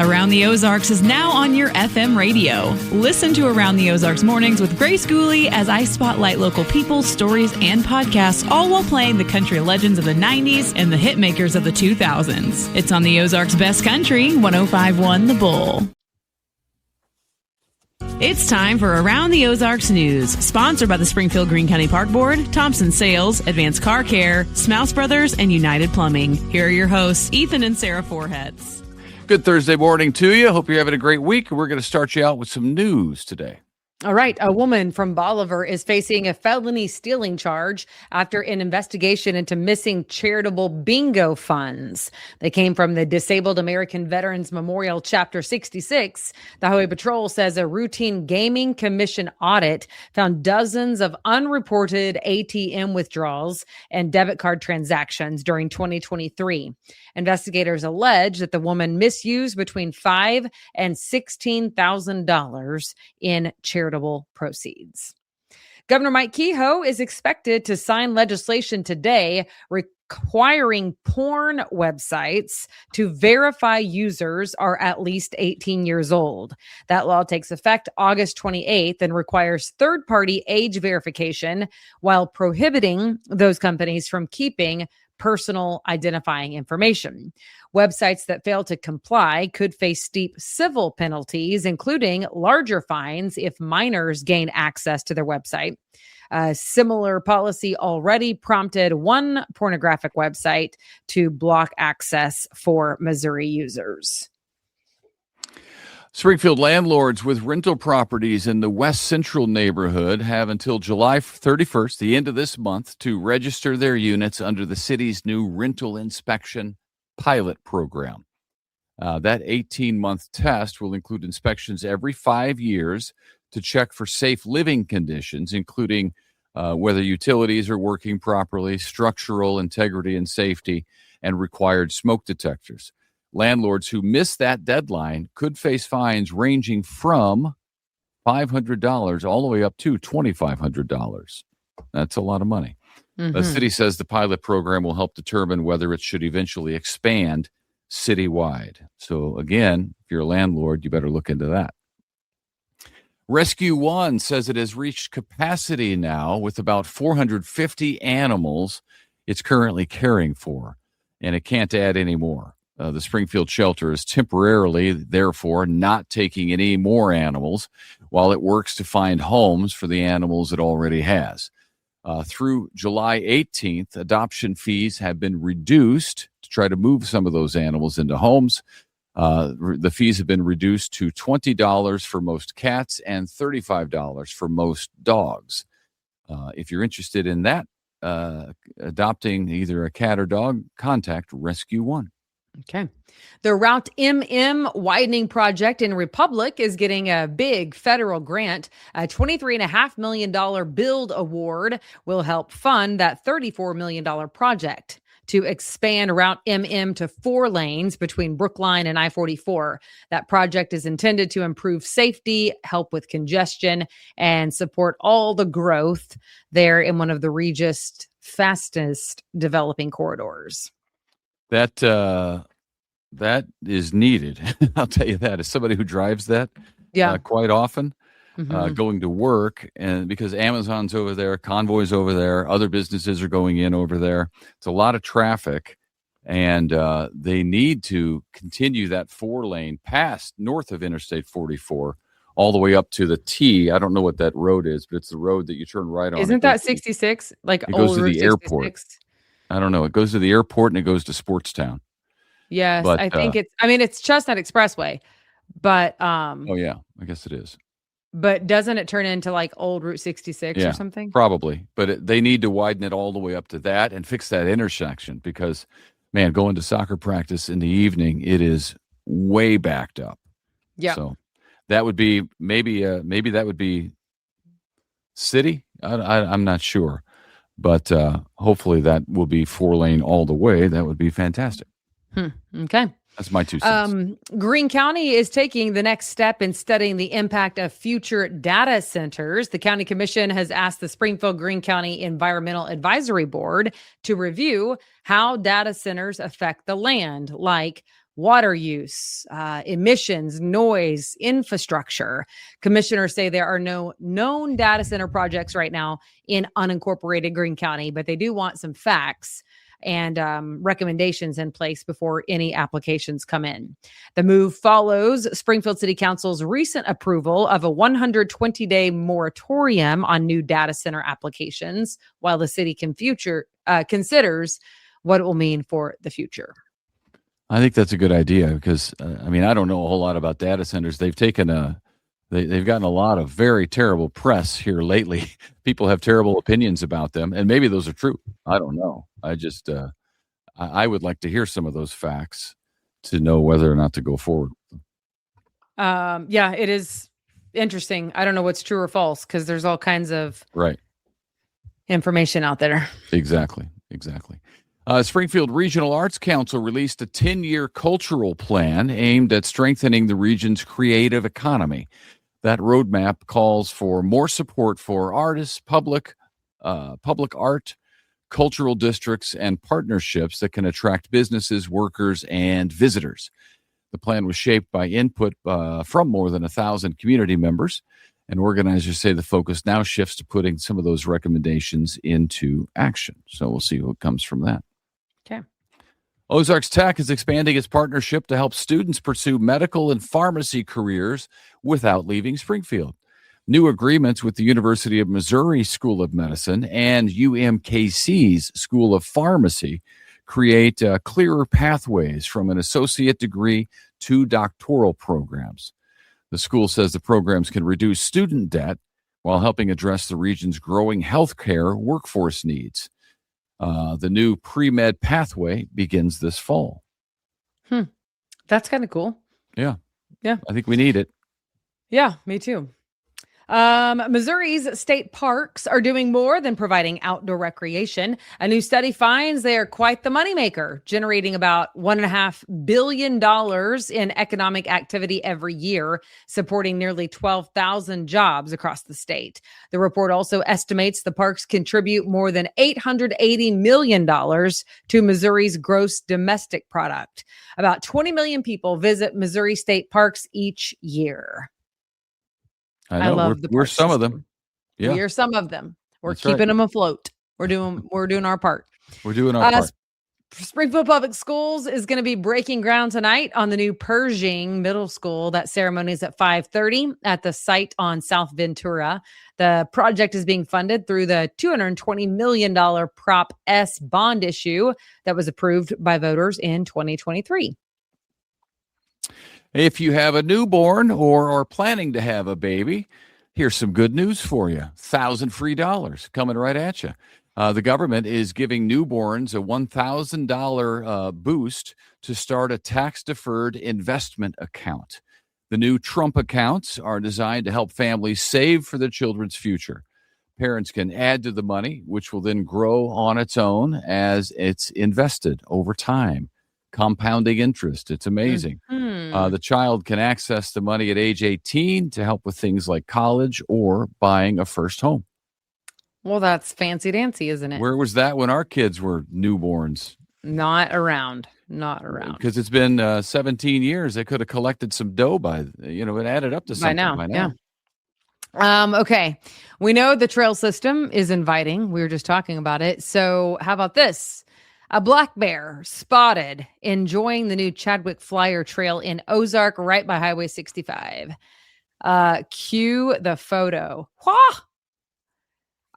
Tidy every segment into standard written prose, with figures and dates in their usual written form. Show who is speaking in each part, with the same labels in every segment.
Speaker 1: Around the Ozarks is now on your FM radio. Listen to Around the Ozarks mornings with Grace Gooley as I spotlight local people, stories, and podcasts, all while playing the country legends of the 90s and the hit makers of the 2000s. It's on the Ozarks Best Country, 105.1 The Bull. It's time for Around the Ozarks News, sponsored by the Springfield Greene County Park Board, Thompson Sales, Advanced Car Care, Smouse Brothers, and United Plumbing. Here are your hosts, Ethan and Sarah Forhetz.
Speaker 2: Good Thursday morning to you. Hope you're having a great week. We're going to start you out with some news today.
Speaker 3: All right. A woman from Bolivar is facing a felony stealing charge after an investigation into missing charitable bingo funds. They came from the Disabled American Veterans Memorial Chapter 66. The Highway Patrol says a routine gaming commission audit found dozens of unreported ATM withdrawals and debit card transactions during 2023. Investigators allege that the woman misused between $5,000 and $16,000 in charitable proceeds. Governor Mike Kehoe is expected to sign legislation today requiring porn websites to verify users are at least 18 years old. That law takes effect August 28th and requires third-party age verification while prohibiting those companies from keeping personal identifying information. Websites that fail to comply could face steep civil penalties, including larger fines if minors gain access to their website. A similar policy already prompted one pornographic website to block access for Missouri users.
Speaker 2: Springfield landlords with rental properties in the West Central neighborhood have until July 31st, the end of this month, to register their units under the city's new rental inspection pilot program. That 18-month test will include inspections every 5 years to check for safe living conditions, including whether utilities are working properly, structural integrity and safety, and required smoke detectors. Landlords who miss that deadline could face fines ranging from $500 all the way up to $2,500. That's a lot of money. The city says the pilot program will help determine whether it should eventually expand citywide. So again, if you're a landlord, you better look into that. Rescue One says it has reached capacity now with about 450 animals it's currently caring for, and it can't add any more. The Springfield shelter is temporarily, therefore, not taking any more animals while it works to find homes for the animals it already has. Through July 18th, adoption fees have been reduced to try to move some of those animals into homes. The fees have been reduced to $20 for most cats and $35 for most dogs. If you're interested in that, adopting either a cat or dog, contact Rescue One.
Speaker 3: Okay. The Route MM widening project in Republic is getting a big federal grant. A $23.5 million build award will help fund that $34 million project to expand Route MM to 4 lanes between Brookline and I-44. That project is intended to improve safety, help with congestion, and support all the growth there in one of the region's fastest developing corridors.
Speaker 2: That is needed. I'll tell you that as somebody who drives that quite often, going to work, and because Amazon's over there, Convoy's over there, other businesses are going in over there. It's a lot of traffic, and they need to continue that 4-lane past north of Interstate 44 all the way up to the T. I don't know what that road is, but it's the road that you turn right on.
Speaker 3: Isn't that 66? Like
Speaker 2: it goes
Speaker 3: old
Speaker 2: to the
Speaker 3: 66?
Speaker 2: airport. I don't know. It goes to the airport and it goes to Sportstown.
Speaker 3: Yes, but, I think it's Chestnut Expressway, but
Speaker 2: oh yeah, I guess it is.
Speaker 3: But doesn't it turn into like old Route 66 or something?
Speaker 2: Probably. But they need to widen it all the way up to that and fix that intersection because, man, going to soccer practice in the evening, it is way backed up.
Speaker 3: Yeah.
Speaker 2: So that would be maybe that would be city. I'm not sure. But hopefully that will be 4-lane all the way. That would be fantastic.
Speaker 3: Okay.
Speaker 2: That's my 2 cents.
Speaker 3: Greene County is taking the next step in studying the impact of future data centers. The county commission has asked the Springfield Greene County Environmental Advisory Board to review how data centers affect the land, like water use, emissions, noise, infrastructure. Commissioners say there are no known data center projects right now in unincorporated Greene County, but they do want some facts and recommendations in place before any applications come in. The move follows Springfield City Council's recent approval of a 120-day moratorium on new data center applications, while the city considers what it will mean for the future.
Speaker 2: I think that's a good idea because, I don't know a whole lot about data centers. They've taken they've gotten a lot of very terrible press here lately. People have terrible opinions about them, and maybe those are true. I don't know. I would like to hear some of those facts to know whether or not to go forward.
Speaker 3: Yeah, it is interesting. I don't know what's true or false because there's all kinds of information out there.
Speaker 2: Exactly. Springfield Regional Arts Council released a 10-year cultural plan aimed at strengthening the region's creative economy. That roadmap calls for more support for artists, public art, cultural districts, and partnerships that can attract businesses, workers, and visitors. The plan was shaped by input from more than 1,000 community members, and organizers say the focus now shifts to putting some of those recommendations into action. So we'll see what comes from that.
Speaker 3: Okay.
Speaker 2: Ozarks Tech is expanding its partnership to help students pursue medical and pharmacy careers without leaving Springfield. New agreements with the University of Missouri School of Medicine and UMKC's School of Pharmacy create clearer pathways from an associate degree to doctoral programs. The school says the programs can reduce student debt while helping address the region's growing healthcare workforce needs. The new pre-med pathway begins this fall.
Speaker 3: That's kind of cool.
Speaker 2: Yeah.
Speaker 3: Yeah.
Speaker 2: I think we need it.
Speaker 3: Yeah, me too. Missouri's state parks are doing more than providing outdoor recreation. A new study finds they are quite the moneymaker, generating about $1.5 billion in economic activity every year, supporting nearly 12,000 jobs across the state. The report also estimates the parks contribute more than $880 million to Missouri's gross domestic product. About 20 million people visit Missouri state parks each year.
Speaker 2: I love we're some of them. Yeah.
Speaker 3: We are some of them. We're
Speaker 2: That's
Speaker 3: keeping
Speaker 2: right.
Speaker 3: them afloat. We're doing our part.
Speaker 2: We're doing our part.
Speaker 3: Springfield Public Schools is going to be breaking ground tonight on the new Pershing Middle School. That ceremony is at 5:30 at the site on South Ventura. The project is being funded through the $220 million Prop S bond issue that was approved by voters in 2023.
Speaker 2: If you have a newborn or are planning to have a baby, here's some good news for you. $1,000 free coming right at you. The government is giving newborns a $1,000 boost to start a tax-deferred investment account. The new Trump accounts are designed to help families save for their children's future. Parents can add to the money, which will then grow on its own as it's invested over time. Compounding interest. It's amazing. The child can access the money at age 18 to help with things like college or buying a first home.
Speaker 3: Well, that's fancy dancy, isn't it?
Speaker 2: Where was that when our kids were newborns?
Speaker 3: Not around.
Speaker 2: Because it's been 17 years. They could have collected some dough it added up to something by now.
Speaker 3: Yeah. Okay. We know the trail system is inviting. We were just talking about it. So how about this? A black bear spotted enjoying the new Chadwick Flyer Trail in Ozark right by Highway 65. Cue the photo. Wah!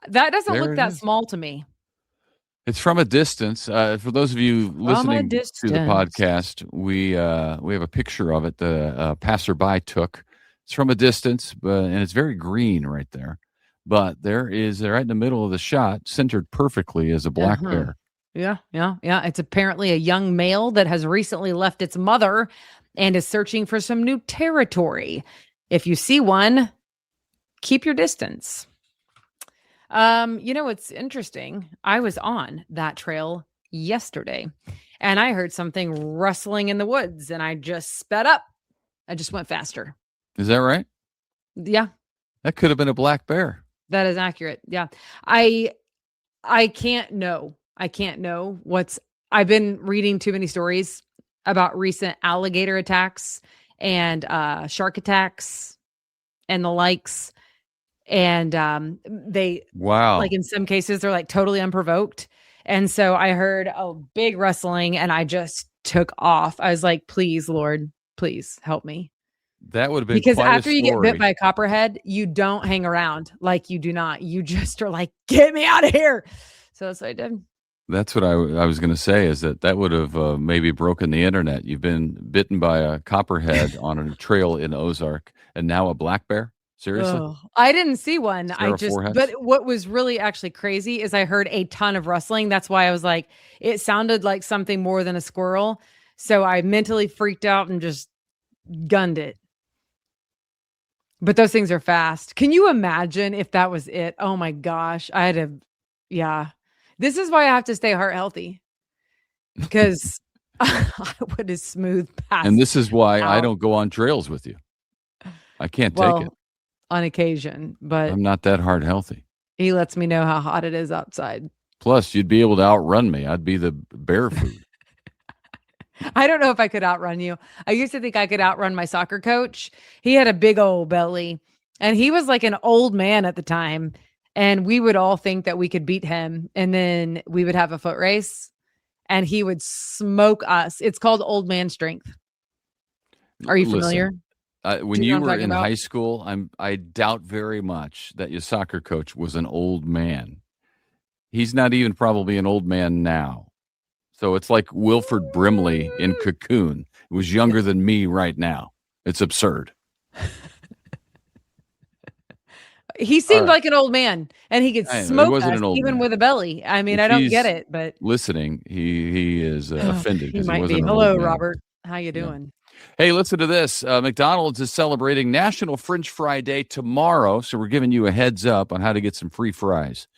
Speaker 3: That doesn't look that small to me.
Speaker 2: It's from a distance. For those of you listening to the podcast, we have a picture of it the passerby took. It's from a distance, and it's very green right there. But there is, right in the middle of the shot, centered perfectly, as a black bear.
Speaker 3: Yeah. It's apparently a young male that has recently left its mother and is searching for some new territory. If you see one, keep your distance. It's interesting. I was on that trail yesterday and I heard something rustling in the woods and I just sped up. I just went faster.
Speaker 2: Is that right?
Speaker 3: Yeah.
Speaker 2: That could have been a black bear.
Speaker 3: That is accurate. Yeah. I can't know. I've been reading too many stories about recent alligator attacks and shark attacks and the likes. And they,
Speaker 2: Wow.
Speaker 3: like in some cases, they're like totally unprovoked. And so I heard a big rustling and I just took off. I was like, please, Lord, please help me.
Speaker 2: That would have been
Speaker 3: Because
Speaker 2: quite a
Speaker 3: after you get bit
Speaker 2: story.
Speaker 3: by a copperhead, you don't hang around. Like you do not. You just are like, get me out of here. So that's what I did.
Speaker 2: That's what I was going to say, is that would have maybe broken the internet. You've been bitten by a copperhead on a trail in Ozark, and now a black bear? Seriously?
Speaker 3: Oh, I didn't see one.
Speaker 2: Four
Speaker 3: But
Speaker 2: heads?
Speaker 3: what was really actually crazy is I heard a ton of rustling. That's why I was like, it sounded like something more than a squirrel. So I mentally freaked out and just gunned it. But those things are fast. Can you imagine if that was it? Oh my gosh. Yeah. This is why I have to stay heart healthy, because I would have smooth passed.
Speaker 2: And this is why I
Speaker 3: out.
Speaker 2: don't go on trails with you. I can't take it.
Speaker 3: On occasion, but
Speaker 2: I'm not that heart healthy.
Speaker 3: he lets me know how hot it is outside.
Speaker 2: Plus, you'd be able to outrun me. I'd be the bear food.
Speaker 3: I don't know if I could outrun you. I used to think I could outrun my soccer coach. He had a big old belly and he was like an old man at the time. And we would all think that we could beat him. And then we would have a foot race and he would smoke us. It's called old man strength. Are you familiar?
Speaker 2: When
Speaker 3: Do
Speaker 2: you
Speaker 3: know what I'm
Speaker 2: were
Speaker 3: talking
Speaker 2: in
Speaker 3: about?
Speaker 2: high school, I doubt very much that your soccer coach was an old man. He's not even probably an old man now. So it's like Wilford Brimley in Cocoon. It was younger than me right now. It's absurd.
Speaker 3: He seemed
Speaker 2: right.
Speaker 3: like an old man and he could
Speaker 2: I know, he
Speaker 3: smoke
Speaker 2: wasn't
Speaker 3: us
Speaker 2: an old
Speaker 3: even
Speaker 2: man.
Speaker 3: with a belly. I mean,
Speaker 2: If
Speaker 3: I don't
Speaker 2: he's
Speaker 3: get it, but
Speaker 2: listening, he is offended
Speaker 3: he
Speaker 2: because he
Speaker 3: might
Speaker 2: wasn't
Speaker 3: be.
Speaker 2: an
Speaker 3: Hello,
Speaker 2: old man.
Speaker 3: Robert. How you doing?
Speaker 2: Hey, listen to this. McDonald's is celebrating National French Fry Day tomorrow, so we're giving you a heads up on how to get some free fries.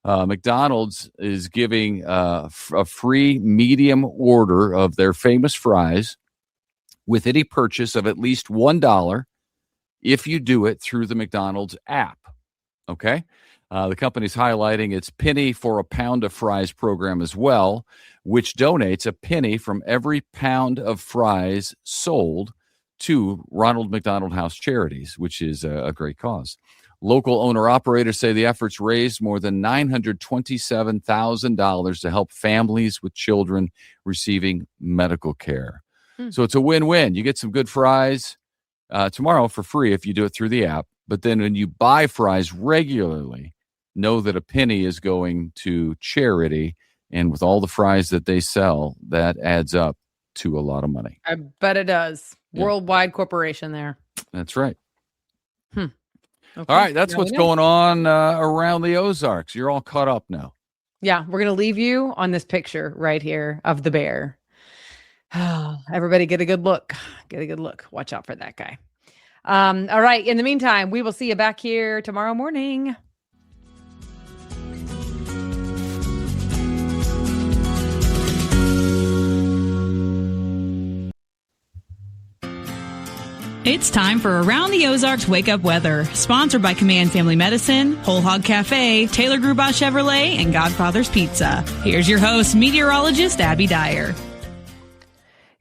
Speaker 2: McDonald's is giving a free medium order of their famous fries with any purchase of at least $1 if you do it through the McDonald's app. Okay? The company's highlighting its penny for a pound of fries program as well, which donates a penny from every pound of fries sold to Ronald McDonald House Charities, which is a great cause. Local owner-operators say the efforts raised more than $927,000 to help families with children receiving medical care. So it's a win-win. You get some good fries tomorrow for free if you do it through the app. But then when you buy fries regularly, know that a penny is going to charity. And with all the fries that they sell, that adds up to a lot of money.
Speaker 3: I bet it does.
Speaker 2: Yeah.
Speaker 3: Worldwide corporation there.
Speaker 2: That's right.
Speaker 3: Okay.
Speaker 2: All right. That's
Speaker 3: Now
Speaker 2: what's
Speaker 3: we know.
Speaker 2: going on around the Ozarks. You're all caught up now.
Speaker 3: Yeah, we're going to leave you on this picture right here of the bear. Everybody get a good look. Get a good look. Watch out for that guy. All right. In the meantime, we will see you back here tomorrow morning.
Speaker 1: It's time for Around the Ozarks Wake Up Weather, sponsored by Command Family Medicine, Whole Hog Cafe, Taylor Grubaugh Chevrolet, and Godfather's Pizza. Here's your host, meteorologist Abby Dyer.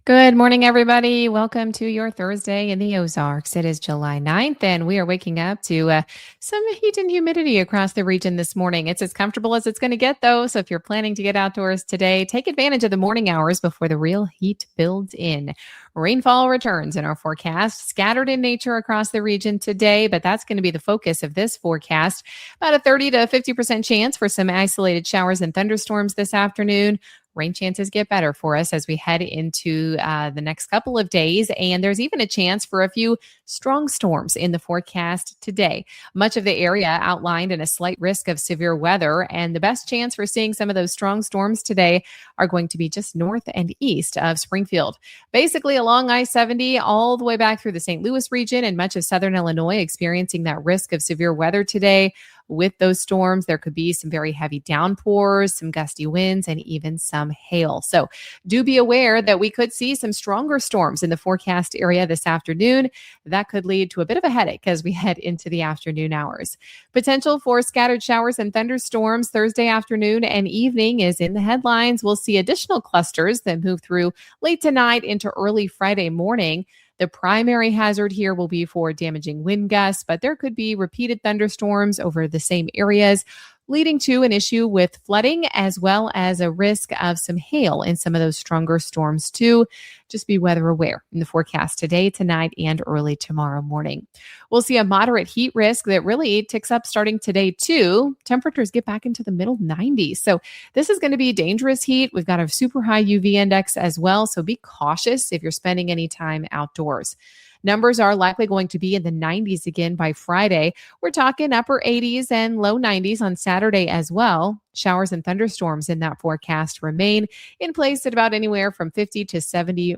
Speaker 4: Good morning, everybody. Welcome to your Thursday in the Ozarks. It is July 9th, and we are waking up to some heat and humidity across the region this morning. It's as comfortable as it's going to get, though. So if you're planning to get outdoors today, take advantage of the morning hours before the real heat builds in. Rainfall returns in our forecast, scattered in nature across the region today, but that's going to be the focus of this forecast. About a 30 to 50% chance for some isolated showers and thunderstorms this afternoon. Rain chances get better for us as we head into the next couple of days. And there's even a chance for a few strong storms in the forecast today. Much of the area outlined in a slight risk of severe weather. And the best chance for seeing some of those strong storms today are going to be just north and east of Springfield. Basically along I-70 all the way back through the St. Louis region and much of southern Illinois experiencing that risk of severe weather today. With those storms, there could be some very heavy downpours, some gusty winds, and even some hail. So do be aware that we could see some stronger storms in the forecast area this afternoon. That that could lead to a bit of a headache as we head into the afternoon hours. Potential for scattered showers and thunderstorms Thursday afternoon and evening is in the headlines. We'll see additional clusters that move through late tonight into early Friday morning. The primary hazard here will be for damaging wind gusts, but there could be repeated thunderstorms over the same areas, leading to an issue with flooding as well as a risk of some hail in some of those stronger storms too. Just be weather aware in the forecast today, tonight, and early tomorrow morning. We'll see a moderate heat risk that really ticks up starting today too. Temperatures get back into the middle 90s. So this is going to be dangerous heat. We've got a super high UV index as well. So be cautious if you're spending any time outdoors. Numbers are likely going to be in the 90s again by Friday. We're talking upper 80s and low 90s on Saturday as well. Showers and thunderstorms in that forecast remain in place at about anywhere from 50 to 70%.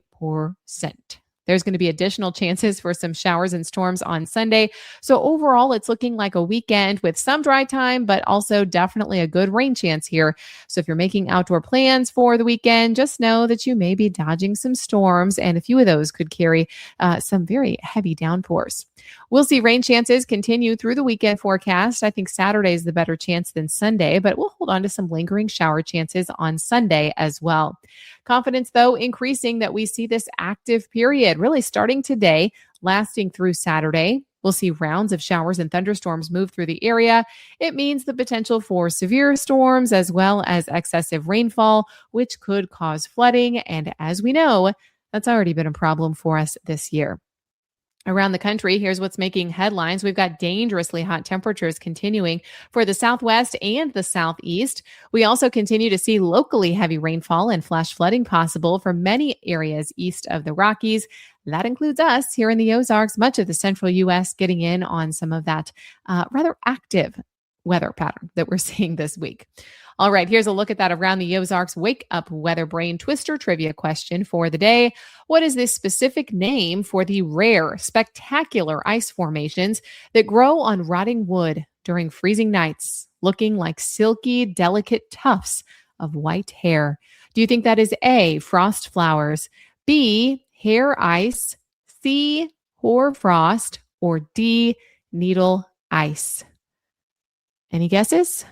Speaker 4: There's going to be additional chances for some showers and storms on Sunday. So overall, it's looking like a weekend with some dry time, but also definitely a good rain chance here. So if you're making outdoor plans for the weekend, just know that you may be dodging some storms, and a few of those could carry some very heavy downpours. We'll see rain chances continue through the weekend forecast. I think Saturday is the better chance than Sunday, but we'll hold on to some lingering shower chances on Sunday as well. Confidence, though, increasing that we see this active period really starting today, lasting through Saturday. We'll see rounds of showers and thunderstorms move through the area. It means the potential for severe storms as well as excessive rainfall, which could cause flooding. And as we know, that's already been a problem for us this year. Around the country, here's what's making headlines. We've got dangerously hot temperatures continuing for the Southwest and the Southeast. We also continue to see locally heavy rainfall and flash flooding possible for many areas east of the Rockies. That includes us here in the Ozarks, much of the central U.S. getting in on some of that rather active weather pattern that we're seeing this week. All right, here's a look at that around the Ozarks Wake Up Weather Brain Twister trivia question for the day. What is this specific name for the rare, spectacular ice formations that grow on rotting wood during freezing nights, looking like silky, delicate tufts of white hair? Do you think that is A, frost flowers, B, hair ice, C, hoar frost, or D, needle ice? Any guesses?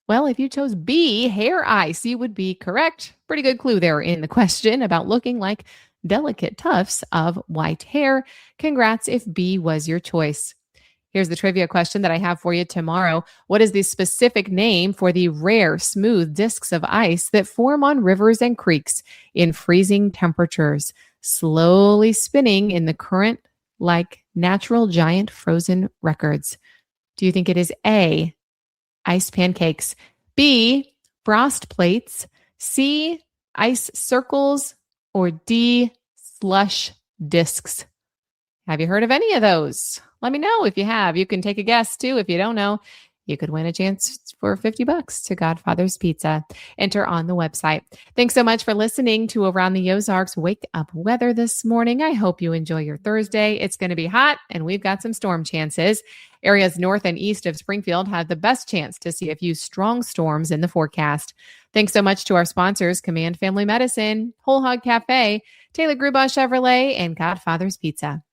Speaker 4: Well, if you chose B, hair ice, you would be correct. Pretty good clue there in the question about looking like delicate tufts of white hair. Congrats if B was your choice. Here's the trivia question that I have for you tomorrow. What is the specific name for the rare, smooth discs of ice that form on rivers and creeks in freezing temperatures, slowly spinning in the current like natural giant frozen records? Do you think it is A, ice pancakes, B, frost plates, C, ice circles, or D, slush discs? Have you heard of any of those? Let me know if you have. You can take a guess too. If you don't know, you could win a chance for $50 to Godfather's Pizza. Enter on the website. Thanks so much for listening to Around the Ozarks Wake Up Weather this morning. I hope you enjoy your Thursday. It's going to be hot, and we've got some storm chances. Areas north and east of Springfield have the best chance to see a few strong storms in the forecast. Thanks so much to our sponsors, Command Family Medicine, Whole Hog Cafe, Taylor Grubaugh Chevrolet, and Godfather's Pizza.